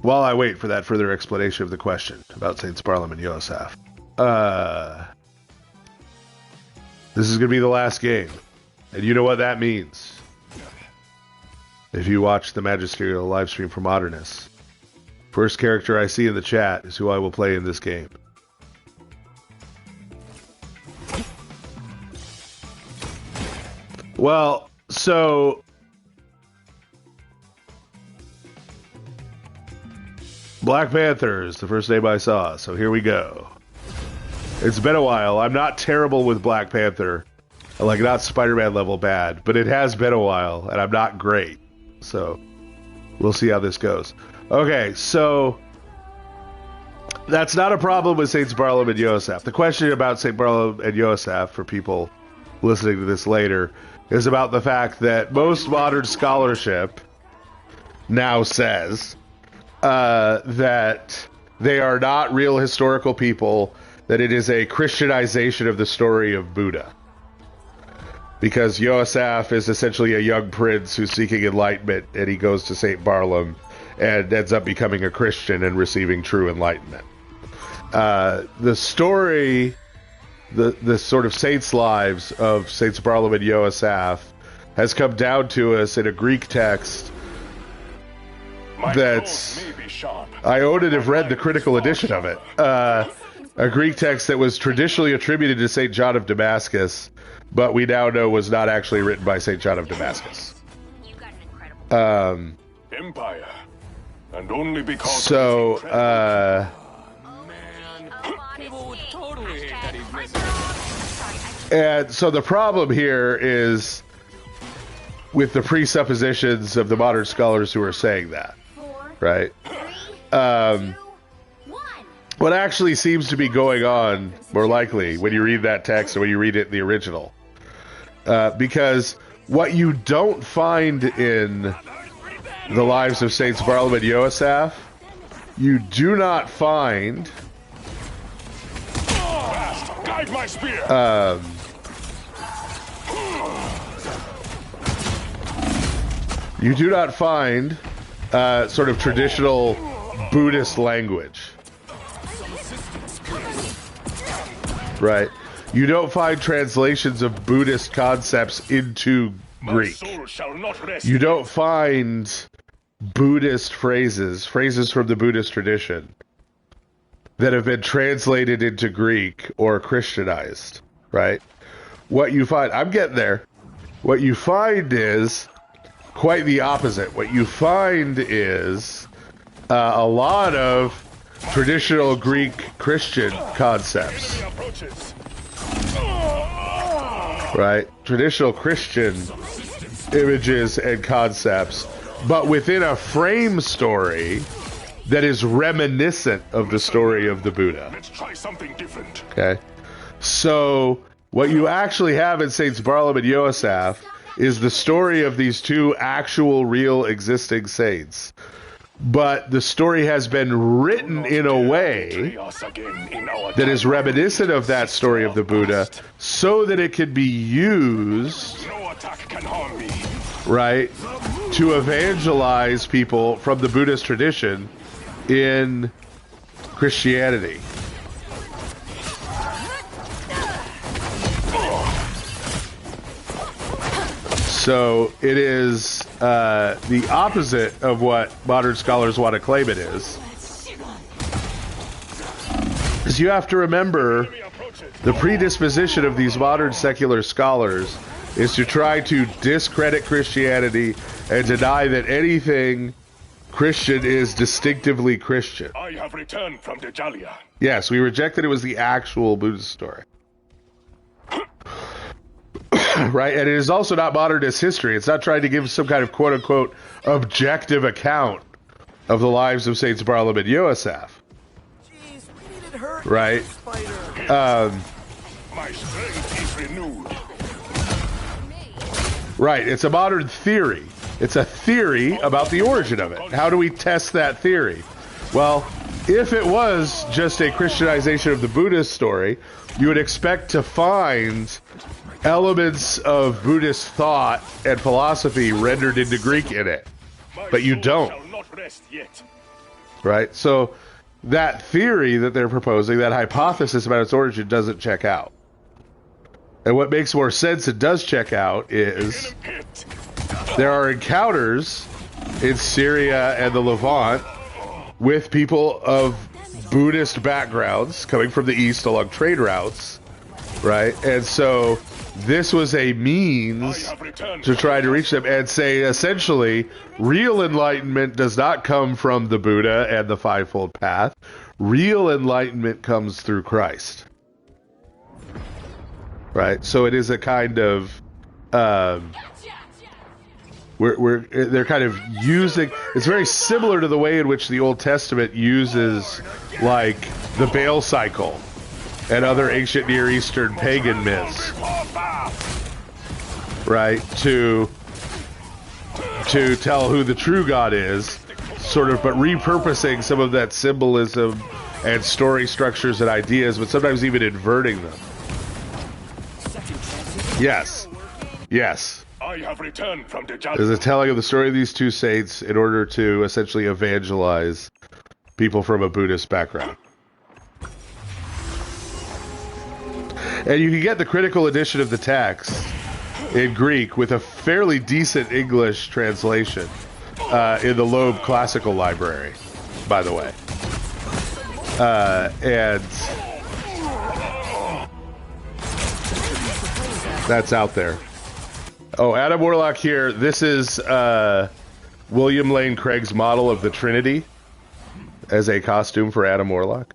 while I wait for that further explanation of the question about Saints Barlam and Yosaf, this is going to be the last game. And you know what that means. If you watch the Magisterial live stream for Modernists, first character I see in the chat is who I will play in this game. Well, so Black Panther is the first name I saw, so here we go. It's been a while. I'm not terrible with Black Panther, like not Spider-Man level bad, but it has been a while, and I'm not great. So we'll see how this goes. Okay, so that's not a problem with Saints Barlam and Yosaf. The question about Saint Barlam and Yosaf, for people listening to this later, is about the fact that most modern scholarship now says that they are not real historical people, that it is a Christianization of the story of Buddha. Because Yosaf is essentially a young prince who's seeking enlightenment, and he goes to St. Barlam and ends up becoming a Christian and receiving true enlightenment. The story, the sort of saints' lives of Saints Barlam and Yosaf has come down to us in a Greek text that's... I own and have read the critical edition of it. A Greek text that was traditionally attributed to St. John of Damascus, but we now know was not actually written by St. John of Damascus. Empire. And only because and so the problem here is with the presuppositions of the modern scholars who are saying that, right? What actually seems to be going on, more likely, when you read that text or when you read it in the original, because what you don't find in the lives of Saints Barlam and Yosaf, you do not find you do not find sort of traditional Buddhist language. Right. You don't find translations of Buddhist concepts into Greek. You don't find Buddhist phrases from the Buddhist tradition that have been translated into Greek or Christianized, right? What you find, I'm getting there. What you find is quite the opposite. What you find is a lot of traditional Greek Christian concepts, right? Traditional Christian images and concepts, but within a frame story that is reminiscent of the story of the Buddha. Let's try something different. Okay, so what you actually have in Saints Barlam and Yosaf is the story of these two actual, real, existing saints. But the story has been written in a way that is reminiscent of that story of the Buddha, so that it can be used, right, to evangelize people from the Buddhist tradition in Christianity. So it is the opposite of what modern scholars want to claim it is. Because you have to remember, the predisposition of these modern secular scholars is to try to discredit Christianity and deny that anything Christian is distinctively Christian. I have returned from Dejalia. Yes, we rejected it was the actual Buddhist story. Right, and it is also not modernist history. It's not trying to give some kind of quote-unquote objective account of the lives of Saints Barlam and Yosaf. Right? My strength is renewed. Right, it's a modern theory. It's a theory about the origin of it. How do we test that theory? Well, if it was just a Christianization of the Buddhist story, you would expect to find elements of Buddhist thought and philosophy rendered into Greek in it. But you don't. right? So that theory that they're proposing, that hypothesis about its origin, doesn't check out. And what makes more sense and does check out is there are encounters in Syria and the Levant with people of Buddhist backgrounds coming from the East along trade routes, right? And so this was a means to try to reach them and say, essentially, real enlightenment does not come from the Buddha and the Fivefold Path. Real enlightenment comes through Christ. Right? So it is a kind of... they're kind of using... It's very similar to the way in which the Old Testament uses, like, the Baal cycle and other ancient Near Eastern pagan myths, right, to tell who the true God is, sort of, but repurposing some of that symbolism and story structures and ideas, but sometimes even inverting them. Yes. Yes. I have returned from the Jalia. There's a telling of the story of these two saints in order to essentially evangelize people from a Buddhist background. And you can get the critical edition of the text in Greek with a fairly decent English translation in the Loeb Classical Library, by the way. And that's out there. Oh, Adam Warlock here. This is William Lane Craig's model of the Trinity as a costume for Adam Warlock.